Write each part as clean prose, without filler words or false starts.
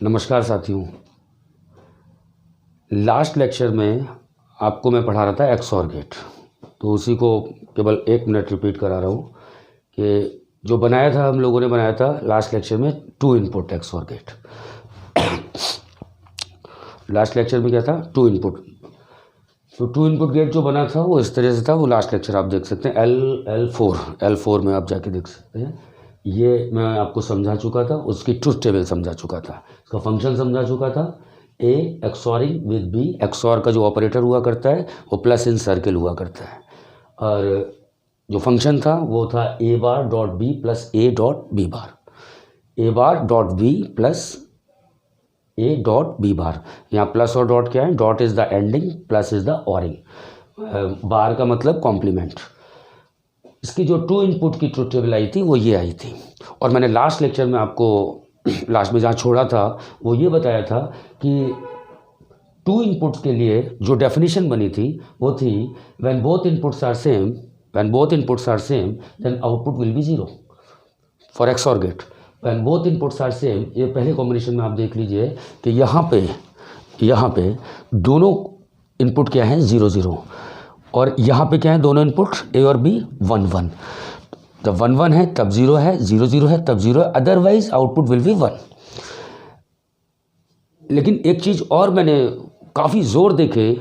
नमस्कार साथियों। Last lecture में आपको मैं पढ़ा रहा था एक्सऑर गेट, तो उसी को केवल 1 मिनट रिपीट करा रहा हूँ कि जो बनाया था हम लोगों ने बनाया था लास्ट लेक्चर में 2 input XOR gate. Last lecture में क्या था? 2 इनपुट। तो 2 इनपुट गेट जो बना था वो इस तरह से था। वो लास्ट लेक्चर आप देख सकते हैं, L4 में आप जाके देख सकते हैं। ये मैं आपको समझा चुका था, उसकी ट्रुथ टेबल समझा चुका था, इसका फंक्शन समझा चुका था। ए एक्सॉरिंग विद बी, एक्सॉर का जो ऑपरेटर हुआ करता है वो प्लस इन सर्किल हुआ करता है, और जो फंक्शन था वो था A bar dot B plus A dot B bar, A bar dot B plus A dot B bar. यहाँ प्लस और डॉट क्या है? Dot is the ANDing, plus is the ORing, bar का मतलब कॉम्प्लीमेंट। इसकी जो 2 इनपुट की truth table I थी वो ये आई थी। और मैंने लास्ट लेक्चर में आपको लास्ट में जहाँ छोड़ा था वो ये बताया था कि 2 इनपुट्स के लिए जो डेफिनेशन बनी थी वो थी when both inputs are same then output will be 0 for XOR gate. When both inputs are same, ये पहले कॉम्बिनेशन में आप देख लीजिए कि यहाँ पे दोनों इनपुट क्या हैं? 0 0, और यहाँ पे क्या है? दोनों इनपुट ए और बी 1 1। जब 1 1 है तब 0 है, 0 0 है तब 0 है, अदरवाइज आउटपुट विल बी 1। लेकिन एक चीज़ और मैंने काफ़ी ज़ोर देके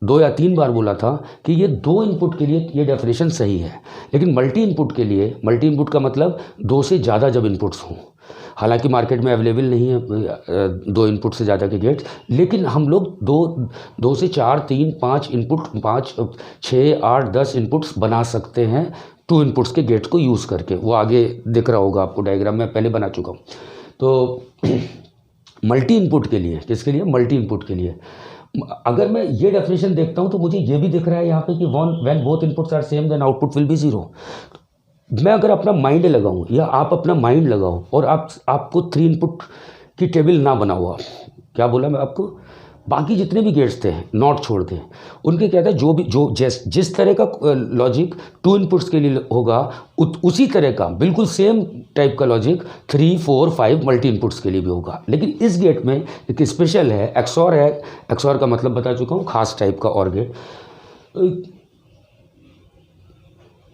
2 या 3 बार बोला था कि ये 2 इनपुट के लिए ये डेफिनेशन सही है, लेकिन मल्टी इनपुट के लिए, मल्टी इनपुट का मतलब 2 से ज़्यादा जब इनपुट्स हों, हालांकि मार्केट में अवेलेबल नहीं है 2 इनपुट से ज़्यादा के गेट, लेकिन हम लोग 2 से 4 3 5 इनपुट 5 6 8 10 इनपुट्स बना सकते हैं 2 इनपुट्स के गेट को यूज़ करके। वो आगे दिख रहा होगा आपको डायग्राम में, पहले बना चुका हूँ। तो मल्टी इनपुट के लिए, किसके लिए? मल्टी इनपुट के लिए अगर मैं ये डेफिनेशन देखता हूँ तो मुझे ये भी दिख रहा है यहाँ पे कि when both inputs are same then output will be 0। मैं अगर अपना माइंड लगाऊं या आप अपना माइंड लगाओ और आपको 3 इनपुट की टेबल ना बना हुआ, क्या बोला मैं आपको? बाकी जितने भी गेट्स थे नॉट छोड़ दें, उनके क्या था, जिस तरह का लॉजिक 2 इनपुट्स के लिए होगा उसी तरह का बिल्कुल सेम टाइप का लॉजिक 3 4 5 मल्टी इनपुट्स के लिए भी होगा। लेकिन इस गेट में एक स्पेशल है, एक्सऑर है। एक्सऑर का मतलब बता चुका हूँ, खास टाइप का और गेट।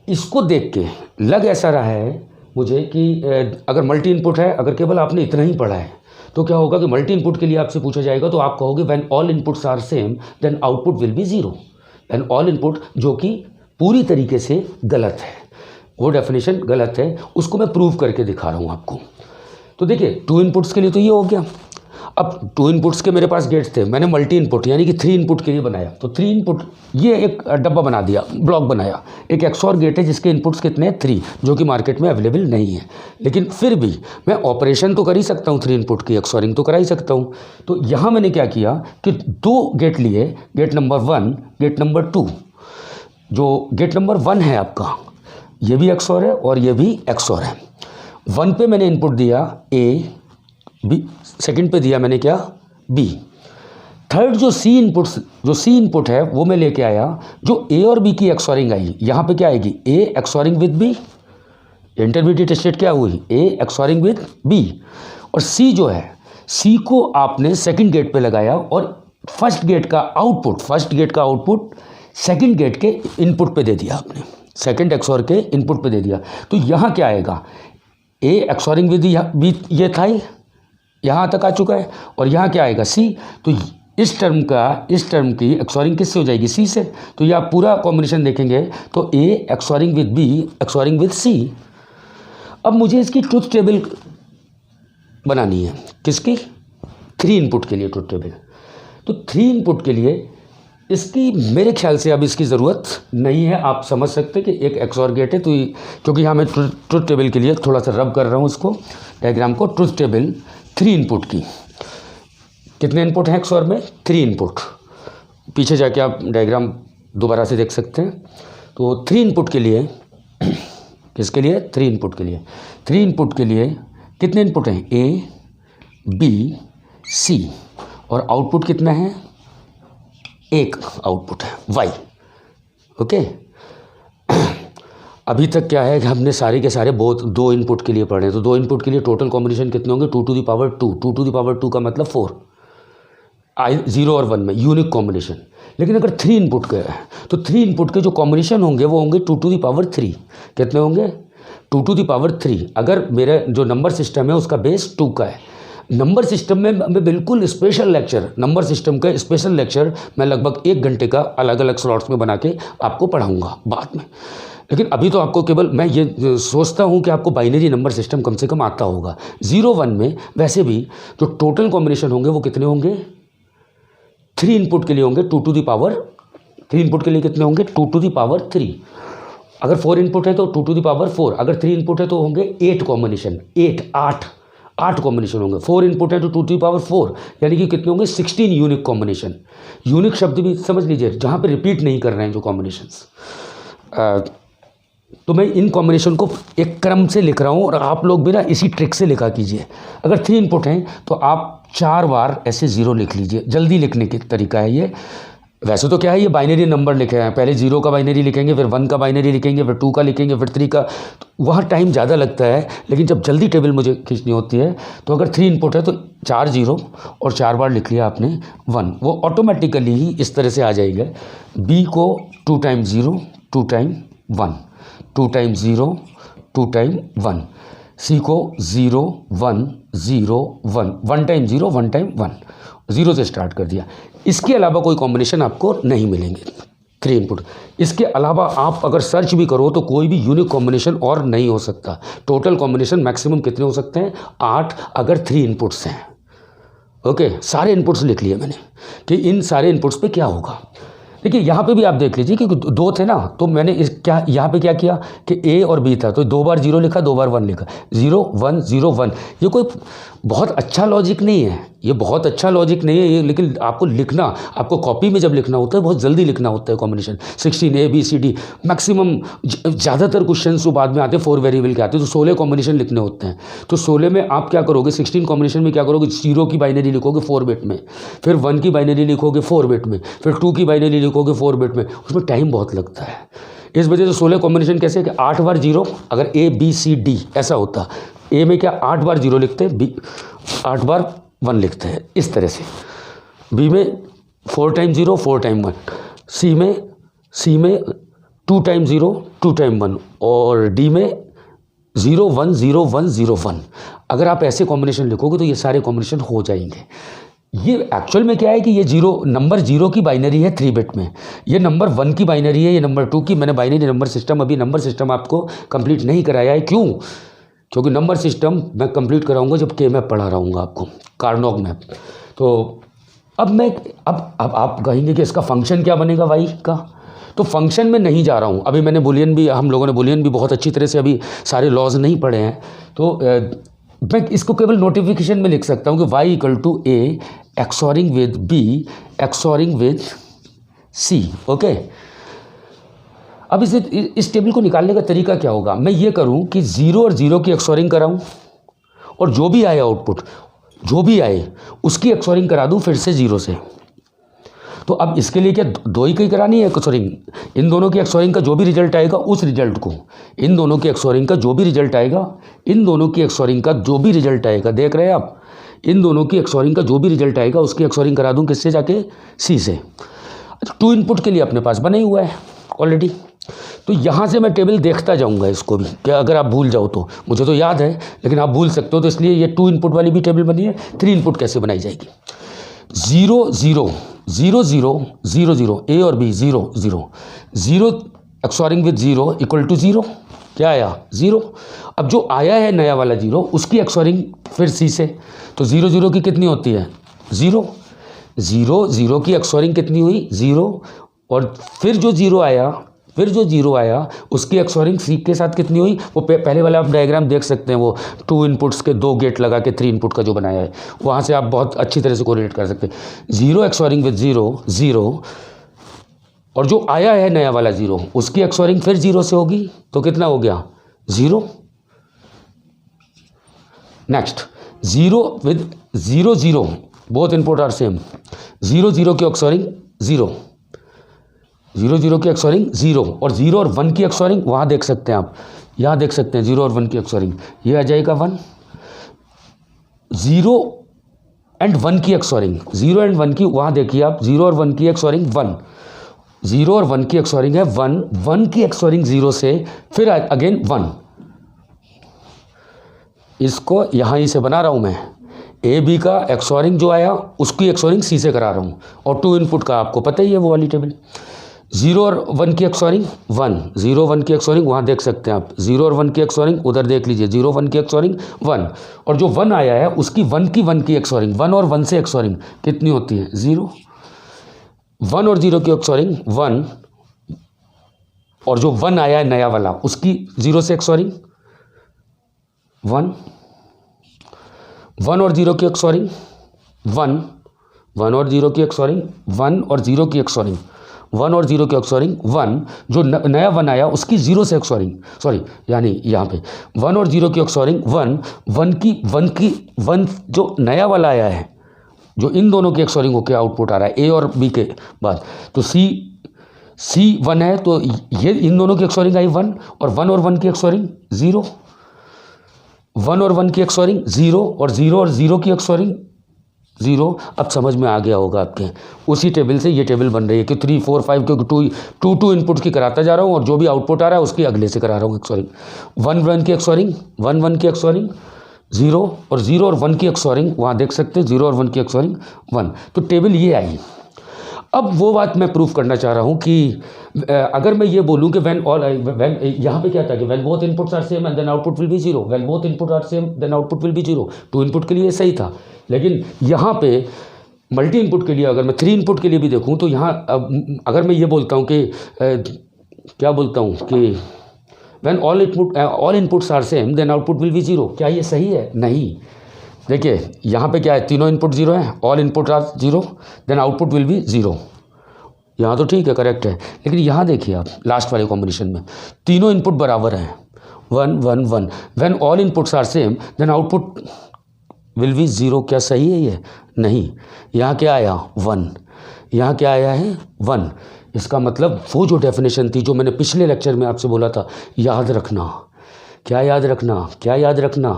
इसको देख के लग ऐसा रहा है मुझे कि अगर मल्टी इनपुट है, अगर केवल आपने इतना ही पढ़ा है तो क्या होगा कि मल्टी इनपुट के लिए आपसे पूछा जाएगा तो आप कहोगे when all inputs are same then output will be 0। When all input, जो कि पूरी तरीके से गलत है, वो डेफिनेशन गलत है, उसको मैं प्रूव करके दिखा रहा हूँ आपको। तो देखिए 2 इनपुट्स के लिए तो ये हो गया। अब 2 इनपुट्स के मेरे पास गेट्स थे, मैंने मल्टी इनपुट यानी कि 3 इनपुट के लिए बनाया। तो 3 इनपुट, ये एक डब्बा बना दिया, ब्लॉक बनाया। एक एक्सऑर गेट है जिसके इनपुट्स कितने हैं? 3, जो कि मार्केट में अवेलेबल नहीं है, लेकिन फिर भी मैं ऑपरेशन तो कर ही सकता हूँ, 3 इनपुट की एक्सऑरिंग तो करा ही सकता हूँ। तो यहाँ मैंने क्या किया कि 2 गेट लिए, गेट नंबर 1, गेट नंबर 2। जो गेट नंबर 1 है आपका, ये भी एक्सऑर है और ये भी एक्सऑर है। 1 पे मैंने इनपुट दिया ए बी, सेकंड पे दिया मैंने क्या? बी। थर्ड जो सी इनपुट है वो मैं लेके आया, जो ए और बी की एक्सॉरिंग आई। यहाँ पे क्या आएगी? ए XORing with B, intermediate state क्या हुई? ए एक्सॉरिंग विद बी। और सी जो है, सी को आपने सेकंड गेट पे लगाया और फर्स्ट गेट का आउटपुट सेकंड गेट के इनपुट पे दे दिया आपने, सेकंड एक्सॉर के इनपुट पे दे दिया। तो यहाँ क्या आएगा? ए एक्सॉरिंग विद बी, ये था ही, यहाँ तक आ चुका है। और यहाँ क्या आएगा? सी। तो इस टर्म की एक्सॉरिंग किससे हो जाएगी? सी से। तो ये आप पूरा कॉम्बिनेशन देखेंगे तो ए XORing with B XORing with सी। अब मुझे इसकी ट्रुथ टेबल बनानी है, किसकी? 3 इनपुट के लिए ट्रुथ टेबल। तो 3 इनपुट के लिए इसकी मेरे ख्याल से अब इसकी ज़रूरत नहीं है। आप समझ सकते कि एक एक्सऑर गेट है, तो क्योंकि यहाँ मैं ट्रुथ टेबल के लिए थोड़ा सा रब कर रहा हूँ इसको, डायग्राम को। ट्रुथ टेबल 3 इनपुट की, कितने इनपुट हैं एक्सऑर में? 3 इनपुट। पीछे जाके आप डायग्राम दोबारा से देख सकते हैं। तो 3 इनपुट के लिए, किसके लिए? 3 इनपुट के लिए। 3 इनपुट के लिए कितने इनपुट हैं? ए बी सी, और आउटपुट कितना है? एक आउटपुट है, वाई। ओके। अभी तक क्या है कि हमने सारे के सारे बहुत 2 इनपुट के लिए पढ़े हैं, तो 2 इनपुट के लिए टोटल कॉम्बिनेशन कितने होंगे 2 to the power 2, 2 to the power 2 का मतलब 4, 0 और 1 में यूनिक कॉम्बिनेशन। लेकिन अगर 3 इनपुट के है तो 3 इनपुट के जो कॉम्बिनेशन होंगे वो होंगे 2 टू द पावर 3। कितने होंगे 2 टू द पावर 3। अगर मेरा जो नंबर सिस्टम है उसका बेस 2 का है। नंबर सिस्टम में मैं बिल्कुल स्पेशल लेक्चर, नंबर सिस्टम का स्पेशल लेक्चर मैं लगभग 1 घंटे का अलग अलग स्लॉट्स में बना के आपको पढ़ाऊँगा बाद में। लेकिन अभी तो आपको केवल मैं ये सोचता हूँ कि आपको बाइनरी नंबर सिस्टम कम से कम आता होगा। 0 1 में वैसे भी जो टोटल कॉम्बिनेशन होंगे वो कितने होंगे 3 इनपुट के लिए होंगे 2 टू द पावर 3 इनपुट के लिए कितने होंगे 2 टू द पावर 3। अगर 4 इनपुट है तो 2 टू द पावर 4। अगर 3 इनपुट है तो होंगे 8 कॉम्बिनेशन, 8 कॉम्बिनेशन होंगे। 4 इनपुट है तो 2 टू द पावर 4, यानी कि कितने होंगे 16 यूनिक कॉम्बिनेशन। यूनिक शब्द भी समझ लीजिए जहाँ पे रिपीट नहीं कर रहे हैं जो कॉम्बिनेशंस। तो मैं इन कॉम्बिनेशन को एक क्रम से लिख रहा हूँ और आप लोग भी ना इसी ट्रिक से लिखा कीजिए। अगर 3 इनपुट हैं तो आप 4 बार ऐसे 0 लिख लीजिए। जल्दी लिखने की तरीका है ये। वैसे तो क्या है ये बाइनरी नंबर लिखे हैं, पहले 0 का बाइनरी लिखेंगे, फिर 1 का बाइनरी लिखेंगे, फिर 2 का लिखेंगे, फिर 3 का, तो वहाँ टाइम ज़्यादा लगता है। लेकिन जब जल्दी टेबल मुझे खींचनी होती है तो अगर 3 इनपुट है तो 4 0 और 4 बार लिख लिया आपने 1, वो ऑटोमेटिकली ही इस तरह से आ जाएगा। बी को 2 टाइम 0 2 टाइम 1, 2 टाइम 0 2 टाइम 1। सी को 0 1 0 1, 1 टाइम 0 1 टाइम 1, 0 से स्टार्ट कर दिया। इसके अलावा कोई कॉम्बिनेशन आपको नहीं मिलेंगे 3 इनपुट। इसके अलावा आप अगर सर्च भी करो तो कोई भी यूनिक कॉम्बिनेशन और नहीं हो सकता। टोटल कॉम्बिनेशन मैक्सिमम कितने हो सकते हैं 8, अगर 3 इनपुट्स हैं। ओके, सारे इनपुट्स लिख लिए मैंने कि इन सारे इनपुट्स पे क्या होगा। देखिए यहाँ पे भी आप देख लीजिए कि 2 थे ना, तो मैंने क्या यहाँ पे क्या किया कि ए और बी था तो 2 बार 0 लिखा, 2 बार 1 लिखा, 0 1 0 1। ये कोई बहुत अच्छा लॉजिक नहीं है, ये बहुत अच्छा लॉजिक नहीं है ये, लेकिन आपको लिखना, आपको कॉपी में जब लिखना होता है बहुत जल्दी लिखना होता है combination. 16 A B C D maximum, ज़्यादातर क्वेश्चन जो बाद में आते हैं 4 वेरिएबल के आते हैं, तो 16 कॉम्बिनेशन लिखने होते हैं। तो 16 में आप क्या करोगे 16 कॉम्बिनेशन में क्या करोगे 0 की बाइनरी लिखोगे 4 बिट में, फिर 1 की बाइनरी लिखोगे 4 बिट में, फिर 2 की बाइनरी लिखोगे 4 बिट में। उसमें टाइम बहुत लगता है। इस वजह से 16 कॉम्बिनेशन कैसे है कि 8 बार 0, अगर A B C D ऐसा होता, ए में क्या 8 बार 0 लिखते हैं, बी 8 बार 1 लिखते हैं इस तरह से, बी में 4 टाइम 0 4 टाइम 1, सी में 2 टाइम 0 2 टाइम 1, और डी में 0 1 0 1 0 1। अगर आप ऐसे कॉम्बिनेशन लिखोगे तो ये सारे कॉम्बिनेशन हो जाएंगे। ये एक्चुअल में क्या है कि ये नंबर 0 की बाइनरी है 3 बिट में, ये नंबर 1 की बाइनरी है, ये नंबर 2 की। मैंने बाइनरी नंबर सिस्टम, अभी नंबर सिस्टम आपको कंप्लीट नहीं कराया है। क्यों? क्योंकि नंबर सिस्टम मैं कंप्लीट कराऊंगा जब के मैप पढ़ा रहूँगा आपको, कार्नोग मैप। तो अब आप कहेंगे कि इसका फंक्शन क्या बनेगा वाई का, तो फंक्शन में नहीं जा रहा हूँ अभी। मैंने बुलियन भी, हम लोगों ने बुलियन भी बहुत अच्छी तरह से अभी सारे लॉज नहीं पढ़े हैं, तो मैं इसको केवल नोटिफिकेशन में लिख सकता हूँ कि y equal to A XORing with B XORing with C. Okay, अब इस टेबल को निकालने का तरीका क्या होगा, मैं ये करूं कि 0 और 0 की एक्सॉरिंग कराऊं, और जो भी आए आउटपुट, जो भी आए उसकी एक्सॉरिंग करा दूं फिर से 0 से। तो अब इसके लिए क्या 2 ही की करानी है एक्सॉरिंग, इन दोनों की एक्सॉरिंग का जो भी रिजल्ट आएगा उस रिजल्ट को, इन दोनों की एक्सॉरिंग का जो भी रिजल्ट आएगा, इन दोनों की एक्सॉरिंग का जो भी रिजल्ट आएगा, देख रहे हैं आप, इन दोनों की एक्सॉरिंग का जो भी रिजल्ट आएगा उसकी एक्सॉरिंग करा दूं किससे जाके, सी से। 2 इनपुट के लिए अपने पास बना ही हुआ है ऑलरेडी, तो यहाँ से मैं टेबल देखता जाऊँगा इसको भी, क्या अगर आप भूल जाओ तो, मुझे तो याद है लेकिन आप भूल सकते हो, तो इसलिए ये 2 इनपुट वाली भी टेबल बनी है। 3 इनपुट कैसे बनाई जाएगी, 0 0 0 0 0 0, ए और बी 0 0 0 एक्सॉरिंग विद 0 इक्वल टू 0, क्या आया 0। अब जो आया है नया वाला 0 उसकी एक्सॉरिंग फिर सी से, तो 0 0 की कितनी होती है 0, 0 0 की एक्सॉरिंग कितनी हुई 0, और फिर जो 0 आया उसकी एक्सॉरिंग सी के साथ कितनी हुई, वो पहले वाला आप डायग्राम देख सकते हैं, वो 2 इनपुट्स के 2 गेट लगा के 3 इनपुट का जो बनाया है, वहाँ से आप बहुत अच्छी तरह से कोरिलेट कर सकते हैं। 0 एक्सॉरिंग विद 0 0, और जो आया है नया वाला 0 उसकी एक्सॉरिंग फिर 0 से होगी, तो कितना हो गया 0। Next 0 with 0 0, both input are same, 0 0 की एक्सॉरिंग 0, जीरो जीरो की एक्सोरिंग जीरो, और जीरो और वन की एक्सोरिंग वहाँ देख सकते हैं आप, यहाँ देख सकते हैं जीरो और वन की एक्सोरिंग, ये आ जाएगा वन। जीरो एंड वन की एक्सोरिंग, जीरो एंड वन की वहाँ देखिए आप, जीरो और वन की एक्सोरिंग वन, जीरो और वन की एक्सोरिंग है वन, वन की एक्सोरिंग जीरो से, फिर अगेन वन। इसको यहाँ ही से बना रहा हूँ मैं, ए बी का एक्सोरिंग जो आया उसकी एक्सोरिंग सी से करा रहा हूँ, और टू इनपुट का आपको पता ही है वो वाली टेबल। जीरो और वन की एक्सोरिंग वन, जीरो वन की एक्सोरिंग वहाँ देख सकते हैं आप, जीरो और वन की एक्सोरिंग उधर देख लीजिए, जीरो वन की एक्सोरिंग वन, और जो वन आया है उसकी वन की एक्सोरिंग, वन और वन से एक्सोरिंग कितनी होती है जीरो, वन और जीरो की एक्सोरिंग वन, और जो वन आया है नया वाला उसकी जीरो से एक्सोरिंग वन, वन और जीरो की एक्सोरिंग वन, वन और जीरो की एक्सोरिंग वन, और जीरो की एक्सोरिंग वन, और जीरो की एक्सोरिंग वन, जो नया वन आया उसकी जीरो से एक्सोरिंग, सॉरी यानी यहाँ पे वन और जीरो की एक्सोरिंग वन, वन जो नया वाला आया है, जो इन दोनों की एक्सोरिंग होकर आउटपुट आ रहा है ए और बी के बाद, तो सी वन है, तो ये इन दोनों की एक्सोरिंग आई वन, और वन की एक्सोरिंग जीरो, वन और वन की एक्सोरिंग जीरो, और जीरो की एक्सोरिंग जीरो। अब समझ में आ गया होगा आपके, उसी टेबल से ये टेबल बन रही है कि 3 4 5, क्योंकि टू इनपुट की कराता जा रहा हूँ, और जो भी आउटपुट आ रहा है उसकी अगले से करा रहा हूँ एक्सोरिंग। वन की एक्सोरिंग वन की एक्सोरिंग जीरो, और वन की एक्सोरिंग वहाँ देख सकते हैं, जीरो और वन की एक्सोरिंग वन, तो टेबल ये आई। अब वो बात मैं प्रूफ करना चाह रहा हूँ कि अगर मैं ये बोलूँ कि व्हेन यहाँ पे क्या था कि when both inputs are same and then output will be zero, when both input are same then output will be zero, two input के लिए सही था, लेकिन यहाँ पे मल्टी इनपुट के लिए अगर मैं थ्री इनपुट के लिए भी देखूँ तो यहाँ अगर मैं ये बोलता हूँ कि क्या बोलता हूँ कि when all inputs are same then output will be zero, क्या ये सही है? नहीं। देखिए यहाँ पे क्या है, तीनों इनपुट जीरो है, all input are zero, then output will be zero. यहाँ तो ठीक है, करेक्ट है, लेकिन यहाँ देखिए आप लास्ट वाले कॉम्बिनेशन में तीनों इनपुट बराबर हैं, one one one, when all inputs are same then output will be zero, क्या सही है ये? नहीं। यहाँ क्या आया? वन, यहाँ क्या आया है? वन। इसका मतलब वो जो डेफिनेशन थी जो मैंने पिछले लेक्चर में आपसे बोला था, याद रखना। क्या याद रखना? क्या याद रखना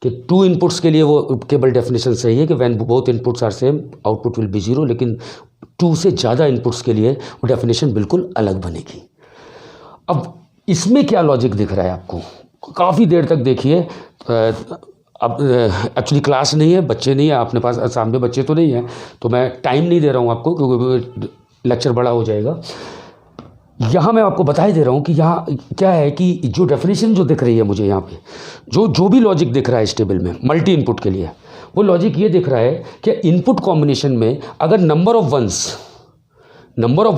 कि टू इनपुट्स के लिए वो केवल डेफिनेशन सही है कि when both inputs are same output will be zero, लेकिन टू से ज़्यादा इनपुट्स के लिए वो डेफिनेशन बिल्कुल अलग बनेगी। अब इसमें क्या लॉजिक दिख रहा है आपको? काफ़ी देर तक देखिए। अब एक्चुअली क्लास नहीं है, बच्चे नहीं है अपने पास, सामने बच्चे तो नहीं है, तो मैं टाइम नहीं दे रहा हूँ आपको क्योंकि लेक्चर बड़ा हो जाएगा। यहाँ मैं आपको बता ही दे रहा हूँ कि यहाँ क्या है कि जो डेफिनेशन जो दिख रही है मुझे यहाँ पे, जो भी लॉजिक दिख रहा है इस टेबल में मल्टी इनपुट के लिए, वो लॉजिक ये दिख रहा है कि इनपुट कॉम्बिनेशन में अगर नंबर ऑफ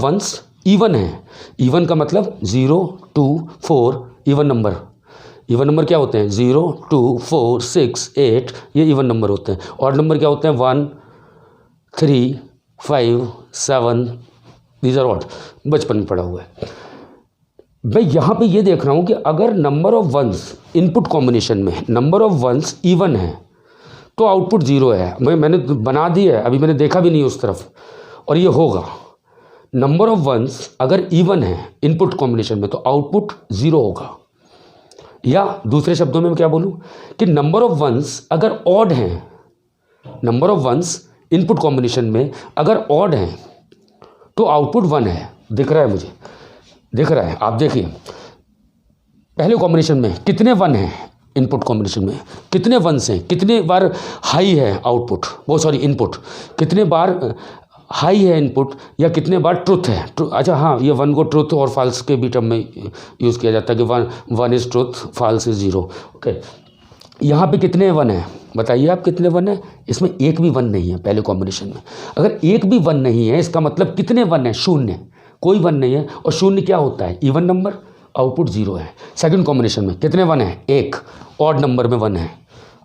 वंस इवन है, इवन का मतलब 0 2 4 इवन नंबर क्या होते हैं? 0 2 4 6 8, ये इवन नंबर होते हैं। ऑड नंबर क्या होते हैं? 1 3 5 7, दीज आर ऑड, बचपन में पढ़ा हुआ है। मैं यहाँ पे ये देख रहा हूँ कि अगर number of ones input combination में नंबर ऑफ वंस इवन है तो आउटपुट जीरो है। मैंने बना दी है, अभी मैंने देखा भी नहीं उस तरफ, और ये होगा। नंबर ऑफ वंस अगर इवन है इनपुट कॉम्बिनेशन में तो आउटपुट जीरो होगा। या दूसरे शब्दों में मैं क्या बोलूँ कि नंबर ऑफ वंस अगर ऑड हैं, number of ones input combination में अगर ऑड हैं तो आउटपुट 1 है। दिख रहा है मुझे? दिख रहा है? आप देखिए पहले कॉम्बिनेशन में कितने 1 हैं, इनपुट कॉम्बिनेशन में कितने वंस हैं, कितने बार हाई है आउटपुट, वो सॉरी इनपुट, कितने बार हाई है इनपुट, या कितने बार ट्रुथ है। अच्छा हाँ, ये 1 को ट्रुथ और फॉल्स के भी टर्म में यूज़ किया जाता है कि 1 is truth, false is zero. Okay, यहाँ पे कितने 1 है बताइए आप? कितने 1 है? इसमें एक भी 1 नहीं है पहले कॉम्बिनेशन में। अगर एक भी 1 नहीं है इसका मतलब कितने 1 है? शून्य, कोई 1 नहीं है। और शून्य क्या होता है? इवन नंबर, आउटपुट जीरो है। सेकंड कॉम्बिनेशन में कितने 1 है? एक, ऑड नंबर में 1 है,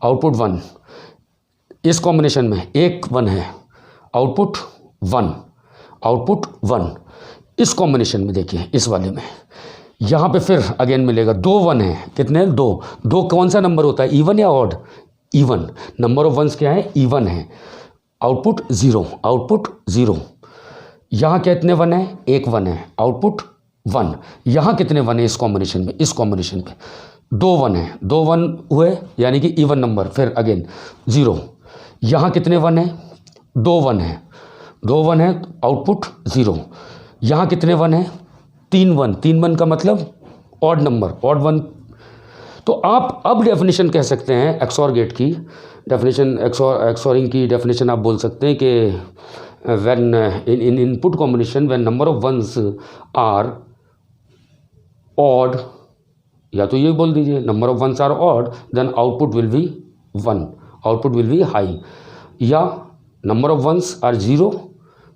आउटपुट 1। इस कॉम्बिनेशन में एक 1 है, आउटपुट 1, आउटपुट 1। इस कॉम्बिनेशन में देखिए, इस वाले में यहाँ पे फिर अगेन मिलेगा 2 1 है। कितने? 2 कौन सा नंबर होता है? इवन या odd? Even. Number of ones क्या है? इवन है। Output zero, output zero. यहाँ कितने वन है, एक वन है, आउटपुट 1। यहाँ कितने वन है इस कॉम्बिनेशन में, इस कॉम्बिनेशन पे 2 वन है, 2 वन हुए यानी कि इवन नंबर, फिर अगेन 0। यहाँ कितने वन है, 2 वन है, 2 वन है, आउटपुट 0। यहाँ कितने वन है, 3 वन, 3 वन का मतलब ऑड नंबर, ऑड वन। तो आप अब डेफिनेशन कह सकते हैं एक्सॉर गेट की डेफिनेशन, एक्सॉरिंग की डेफिनेशन आप बोल सकते हैं कि when in input combination when number of ones are odd, या तो ये बोल दीजिए number of ones are odd then output will be 1, output will be high, या number of ones are 0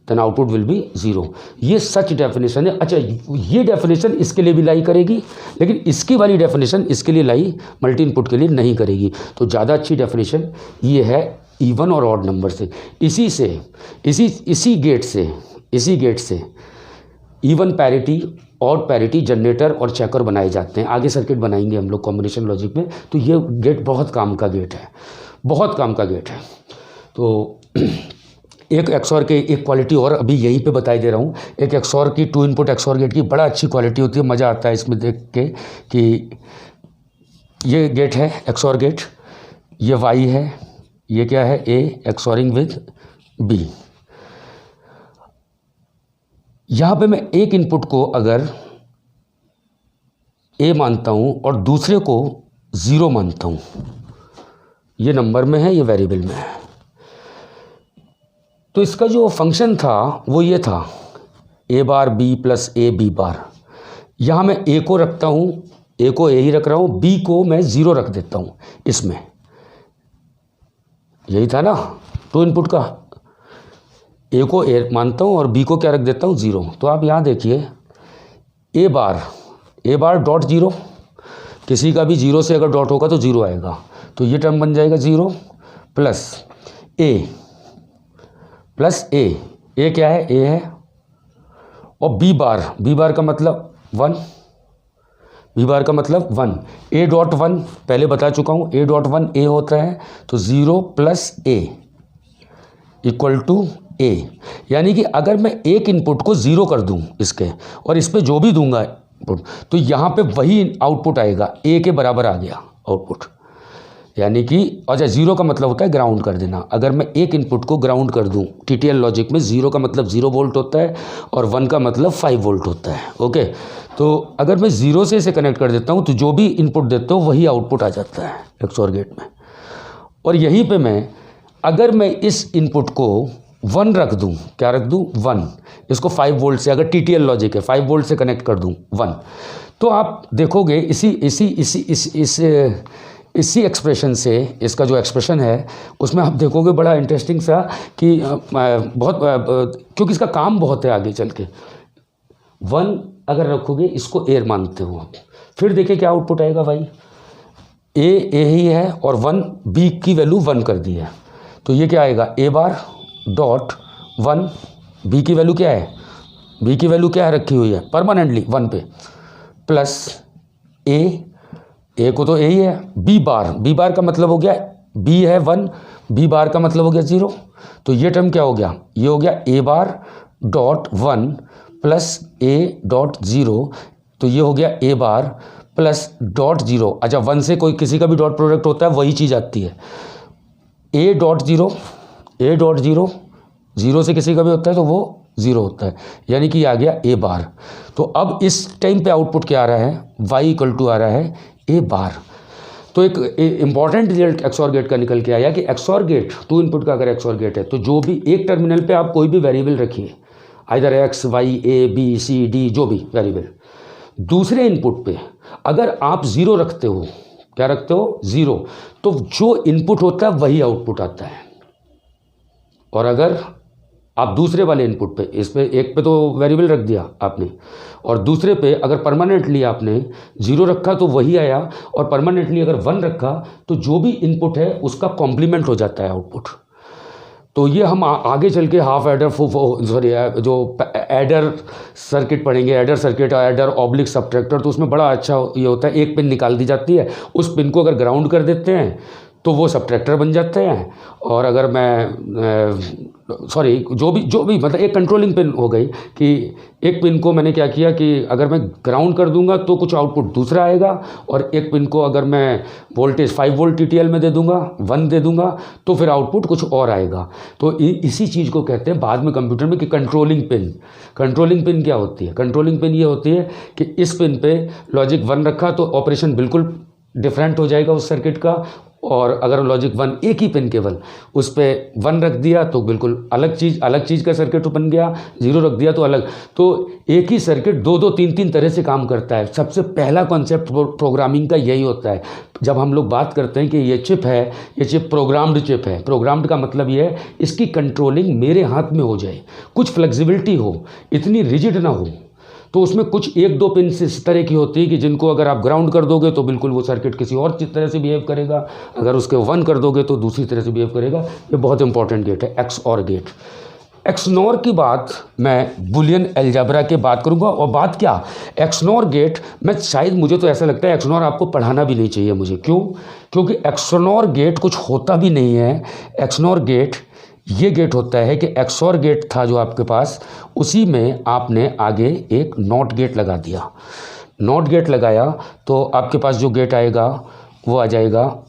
then output will be 0। ये सच definition है। अच्छा, ये डेफिनेशन इसके लिए भी लाई करेगी, लेकिन इसकी वाली डेफिनेशन इसके लिए लाई मल्टी इनपुट के लिए नहीं करेगी। तो ज़्यादा अच्छी डेफिनेशन ये है इवन और ऑड नंबर से। इसी गेट से even parity, odd parity, generator और चेकर बनाए जाते हैं। आगे सर्किट बनाएंगे हम लोग कॉम्बिनेशन लॉजिक में। तो ये गेट बहुत काम का गेट है, बहुत काम का गेट है। तो एक एक्सॉर के एक क्वालिटी और अभी यहीं पे बताई दे रहा हूँ। एक एक्सॉर की 2 इनपुट एक्सॉर गेट की बड़ा अच्छी क्वालिटी होती है, मज़ा आता है इसमें देख के कि ये गेट है एक्सॉर गेट, ये वाई है, ये क्या है, ए एक्सॉरिंग विद बी। यहाँ पे मैं एक इनपुट को अगर ए मानता हूँ और दूसरे को 0 मानता हूँ, ये नंबर में है, ये वेरिएबल में है, तो इसका जो फंक्शन था वो ये था A bar B plus A B bar. यहाँ मैं ए को रखता हूँ, ए को ए ही रख रहा हूँ, बी को मैं 0 रख देता हूँ इसमें। यही था ना 2 इनपुट का, ए को ए मानता हूँ और बी को क्या रख देता हूँ 0। तो आप यहाँ देखिए ए बार डॉट 0, किसी का भी 0 से अगर डॉट होगा तो 0 आएगा, तो ये टर्म बन जाएगा 0 प्लस ए क्या है, ए है, और बी बार का मतलब 1, बी बार का मतलब 1, ए डॉट 1 पहले बता चुका हूँ, ए डॉट 1 ए होता है, तो 0 प्लस ए इक्वल टू ए। यानी कि अगर मैं एक इनपुट को 0 कर दूं इसके और इस पर जो भी दूंगा इनपुट, तो यहाँ पे वही आउटपुट आएगा, ए के बराबर आ गया आउटपुट। यानी कि अच्छा 0 का मतलब होता है ग्राउंड कर देना। अगर मैं एक इनपुट को ग्राउंड कर दूं, टीटीएल लॉजिक में 0 का मतलब 0 वोल्ट होता है और 1 का मतलब 5 वोल्ट होता है। ओके, तो अगर मैं 0 से इसे कनेक्ट कर देता हूं तो जो भी इनपुट देता हूं वही आउटपुट आ जाता है एक्सॉर गेट में। और यहीं पे मैं अगर मैं इस इनपुट को 1 रख दूं, क्या रख दूं 1, इसको 5 वोल्ट से, अगर टीटीएल लॉजिक है 5 वोल्ट से कनेक्ट कर दूं 1, तो आप देखोगे इसी एक्सप्रेशन से, इसका जो एक्सप्रेशन है उसमें आप देखोगे बड़ा इंटरेस्टिंग सा कि क्योंकि इसका काम बहुत है आगे चल के। 1 अगर रखोगे, इसको ए मानते हो आप, फिर देखिए क्या आउटपुट आएगा भाई, ए ही है और 1 बी की वैल्यू 1 कर दी है, तो ये क्या आएगा ए बार डॉट 1, बी की वैल्यू क्या है, बी की वैल्यू क्या है रखी हुई है परमानेंटली 1 पे, प्लस ए को तो ए ही है, बी बार का मतलब हो गया बी है 1, बी बार का मतलब हो गया 0, तो ये टर्म क्या हो गया, ये हो गया A bar dot 1 plus A dot 0, तो ये हो गया ए बार प्लस डॉट 0। अच्छा 1 से कोई किसी का भी डॉट प्रोडक्ट होता है वही चीज़ आती है, ए डॉट 0 0 से किसी का भी होता है तो वो 0 होता है, यानी कि आ गया ए बार। तो अब इस टाइम पे आउटपुट क्या आ रहा है, y इक्वल टू आ रहा है ए बार। तो एक इंपॉर्टेंट रिजल्ट एक्सॉर गेट का निकल के आया कि एक्सॉर गेट 2 इनपुट का अगर एक्सॉर गेट है तो जो भी एक टर्मिनल पे आप कोई भी वेरिएबल रखिए, either X Y A B C D जो भी वेरिएबल, दूसरे इनपुट पे अगर आप 0 रखते हो, क्या रखते हो 0, तो जो इनपुट होता है वही आउटपुट आता है। और अगर आप दूसरे वाले इनपुट पे, इस पे एक पे तो वेरिएबल रख दिया आपने और दूसरे पे अगर परमानेंटली आपने 0 रखा तो वही आया, और परमानेंटली अगर 1 रखा तो जो भी इनपुट है उसका कॉम्प्लीमेंट हो जाता है आउटपुट। तो ये हम आगे चल के हाफ एडर जो एडर सर्किट पढ़ेंगे, adder circuit, adder oblique subtractor, तो उसमें बड़ा अच्छा ये होता है, एक पिन निकाल दी जाती है, उस पिन को अगर ग्राउंड कर देते हैं तो वो सब्ट्रैक्टर बन जाते हैं, और अगर मैं सॉरी जो भी मतलब एक कंट्रोलिंग पिन हो गई कि एक पिन को मैंने क्या किया कि अगर मैं ग्राउंड कर दूंगा तो कुछ आउटपुट दूसरा आएगा, और एक पिन को अगर मैं वोल्टेज 5 वोल्ट टीटीएल में दे दूंगा, 1 दे दूंगा, तो फिर आउटपुट कुछ और आएगा। तो इसी चीज़ को कहते हैं बाद में कंप्यूटर में कि कंट्रोलिंग पिन। कंट्रोलिंग पिन क्या होती है? कंट्रोलिंग पिन ये होती है कि इस पिन पे लॉजिक 1 रखा तो ऑपरेशन बिल्कुल डिफरेंट हो जाएगा उस सर्किट का, और अगर लॉजिक 1 एक ही पिन केवल उस पर 1 रख दिया तो बिल्कुल अलग चीज़ का सर्किट बन गया, 0 रख दिया तो अलग। तो एक ही सर्किट 2-2 3-3 तरह से काम करता है। सबसे पहला कॉन्सेप्ट प्रोग्रामिंग का यही होता है। जब हम लोग बात करते हैं कि ये चिप है, ये चिप प्रोग्राम्ड चिप है, प्रोग्राम्ड का मतलब ये है इसकी कंट्रोलिंग मेरे हाथ में हो जाए, कुछ फ्लेक्सिबिलिटी हो, इतनी रिजिड ना हो। तो उसमें कुछ 1-2 पिन इस तरह की होती है कि जिनको अगर आप ग्राउंड कर दोगे तो बिल्कुल वो सर्किट किसी और तरह से बिहेव करेगा, अगर उसके 1 कर दोगे तो दूसरी तरह से बिहेव करेगा। ये बहुत इंपॉर्टेंट गेट है, XOR गेट। XNOR की बात मैं बुलियन अलजेब्रा के बात करूंगा। और बात क्या, XNOR गेट मैं शायद, मुझे तो ऐसा लगता है XNOR आपको पढ़ाना भी नहीं चाहिए मुझे। क्यों? क्योंकि XNOR गेट कुछ होता भी नहीं है। XNOR गेट ये गेट होता है कि XOR गेट था जो आपके पास, उसी में आपने आगे एक नॉट गेट लगा दिया। नॉट गेट लगाया तो आपके पास जो गेट आएगा वो आ जाएगा।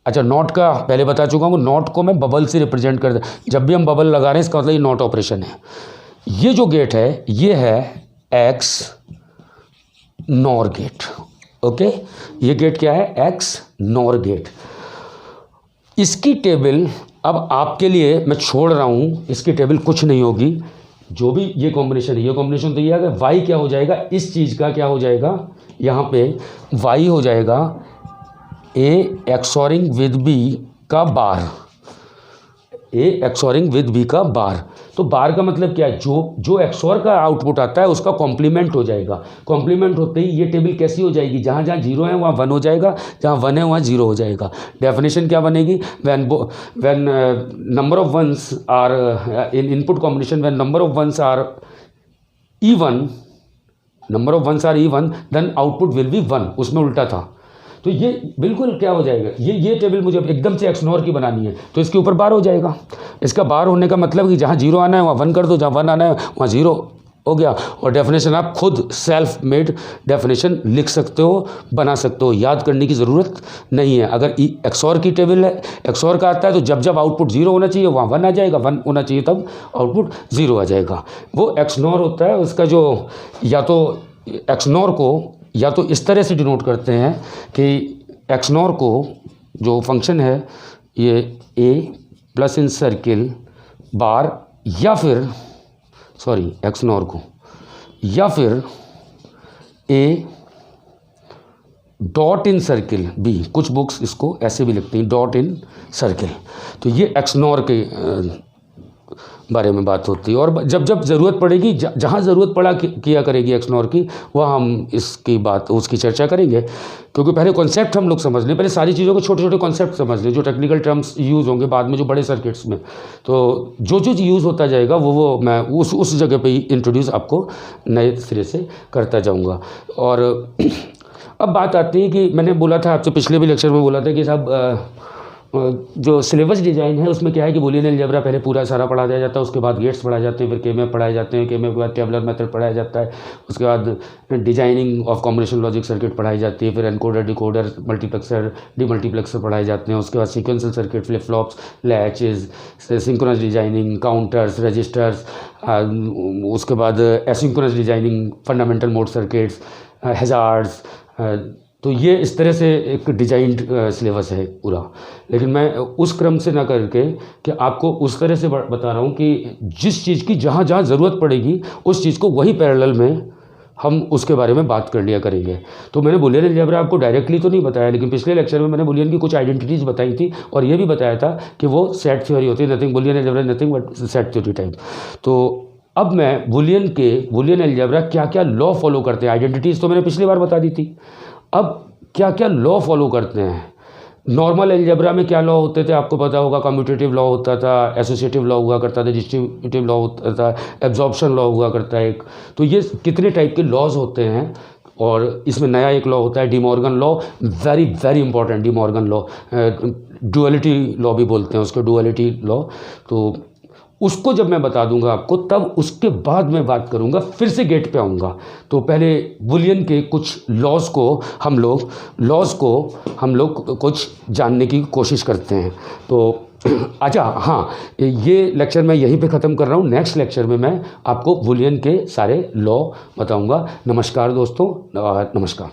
अच्छा, नॉट का पहले बता चुका हूँ, नॉट को मैं बबल से रिप्रेजेंट कर दे। जब भी हम बबल लगा रहे हैं इसका मतलब ये नॉट ऑपरेशन है। ये जो गेट है ये है XNOR गेट। ओके, ये गेट क्या है? XNOR gate. इसकी टेबल अब आपके लिए मैं छोड़ रहा हूँ, इसकी टेबल कुछ नहीं होगी। जो भी ये कॉम्बिनेशन है, ये कॉम्बिनेशन तो ये है, वाई क्या हो जाएगा, इस चीज़ का क्या हो जाएगा, यहाँ पे वाई हो जाएगा A XORing with B का बार, A XORing with B का बार। तो बार का मतलब क्या है, जो XOR का आउटपुट आता है उसका कॉम्प्लीमेंट हो जाएगा। कॉम्प्लीमेंट होते ही ये टेबल कैसी हो जाएगी, जहाँ जहाँ 0 है वहाँ 1 हो जाएगा, जहाँ 1 है वहाँ 0 हो जाएगा। डेफिनेशन क्या बनेगी, when number of ones are in input combination, when number of ones are even, then output will be 1। उसमें उल्टा था। तो ये बिल्कुल क्या हो जाएगा, ये टेबल मुझे एकदम से XNOR की बनानी है तो इसके ऊपर बार हो जाएगा। इसका बार होने का मतलब कि जहाँ 0 आना है वहाँ 1 कर दो, जहाँ 1 आना है वहाँ 0 हो गया। और डेफिनेशन आप खुद सेल्फ मेड डेफिनेशन लिख सकते हो, बना सकते हो, याद करने की ज़रूरत नहीं है। अगर XOR की टेबल है, XOR का आता है तो जब जब आउटपुट 0 होना चाहिए वहाँ 1 आ जाएगा, 1 होना चाहिए तब आउटपुट 0 आ जाएगा। वो XNOR होता है। उसका जो या तो XNOR को या तो इस तरह से डिनोट करते हैं कि XNOR को जो फंक्शन है ये A प्लस इन सर्किल बार, या फिर सॉरी XNOR को, या फिर A dot in circle B, कुछ बुक्स इसको ऐसे भी लिखती हैं डॉट इन सर्किल। तो ये XNOR के बारे में बात होती है। और जब जब ज़रूरत पड़ेगी, जहाँ ज़रूरत पड़ा किया करेगी XNOR की, वहाँ हम इसकी बात उसकी चर्चा करेंगे। क्योंकि पहले कॉन्सेप्ट हम लोग समझ लें, पहले सारी चीज़ों के छोटे छोटे कॉन्सेप्ट समझ लें, जो टेक्निकल टर्म्स यूज़ होंगे बाद में जो बड़े सर्किट्स में, तो जो चीज़ यूज़ होता जाएगा वो मैं उस जगह पे ही इंट्रोड्यूस आपको नए सिरे से करता जाऊँगा। और अब बात आती है कि मैंने बोला था आपसे, पिछले भी लेक्चर में बोला था कि साहब जो सिलेबस डिज़ाइन है उसमें क्या है कि बुलियन अलजेब्रा पहले पूरा सारा पढ़ा दिया जाता है, उसके बाद गेट्स पढ़ाए जाते हैं, फिर केएमएफ पढ़ाए जाते हैं, केएमएफ के बाद टेबलर मेथड पढ़ाया जाता है, उसके बाद designing of combination logic circuit पढ़ाई जाती है, फिर एनकोडर डिकोडर मल्टीप्लेक्सर डीमल्टीप्लेक्सर पढ़ाए जाते हैं, उसके बाद sequential circuit, flip flops, latches, synchronous designing, counters, registers, उसके बाद asynchronous designing, fundamental mode circuits, hazards. तो ये इस तरह से एक डिजाइंड सिलेबस है पूरा। लेकिन मैं उस क्रम से ना करके कि आपको उस तरह से बता रहा हूँ कि जिस चीज़ की जहाँ जहाँ ज़रूरत पड़ेगी उस चीज़ को वही पैरेलल में हम उसके बारे में बात कर लिया करेंगे। तो मैंने बुलियन अलजेब्रा आपको डायरेक्टली तो नहीं बताया, लेकिन पिछले लेक्चर में मैंने बुलियन की कुछ आइडेंटिटीज़ बताई थी और ये भी बताया था कि वो सेट थ्योरी होती है, nothing Boolean algebra nothing but set theory type. तो अब मैं बुलियन अलजेब्रा क्या क्या लॉ फॉलो करते हैं, आइडेंटिटीज़ तो मैंने पिछली बार बता दी थी। अब क्या क्या लॉ फॉलो करते हैं। नॉर्मल अलजेब्रा में क्या लॉ होते थे आपको पता होगा, कम्यूटेटिव लॉ होता था, एसोसिएटिव लॉ हुआ करता था, डिस्ट्रीब्यूटिव लॉ होता था, एब्जॉर्प्शन लॉ हुआ करता है एक। तो ये कितने टाइप के लॉज होते हैं। और इसमें नया एक लॉ होता है De Morgan law, very very important De Morgan law, duality law भी बोलते हैं उसको, डुअलिटी लॉ। तो उसको जब मैं बता दूंगा आपको, तब उसके बाद मैं बात करूंगा, फिर से गेट पे आऊँगा। तो पहले बुलियन के कुछ लॉज को हम लोग कुछ जानने की कोशिश करते हैं। तो अच्छा, हाँ, ये लेक्चर मैं यहीं पे ख़त्म कर रहा हूँ। नेक्स्ट लेक्चर में मैं आपको बुलियन के सारे लॉ बताऊंगा। नमस्कार दोस्तों, नमस्कार।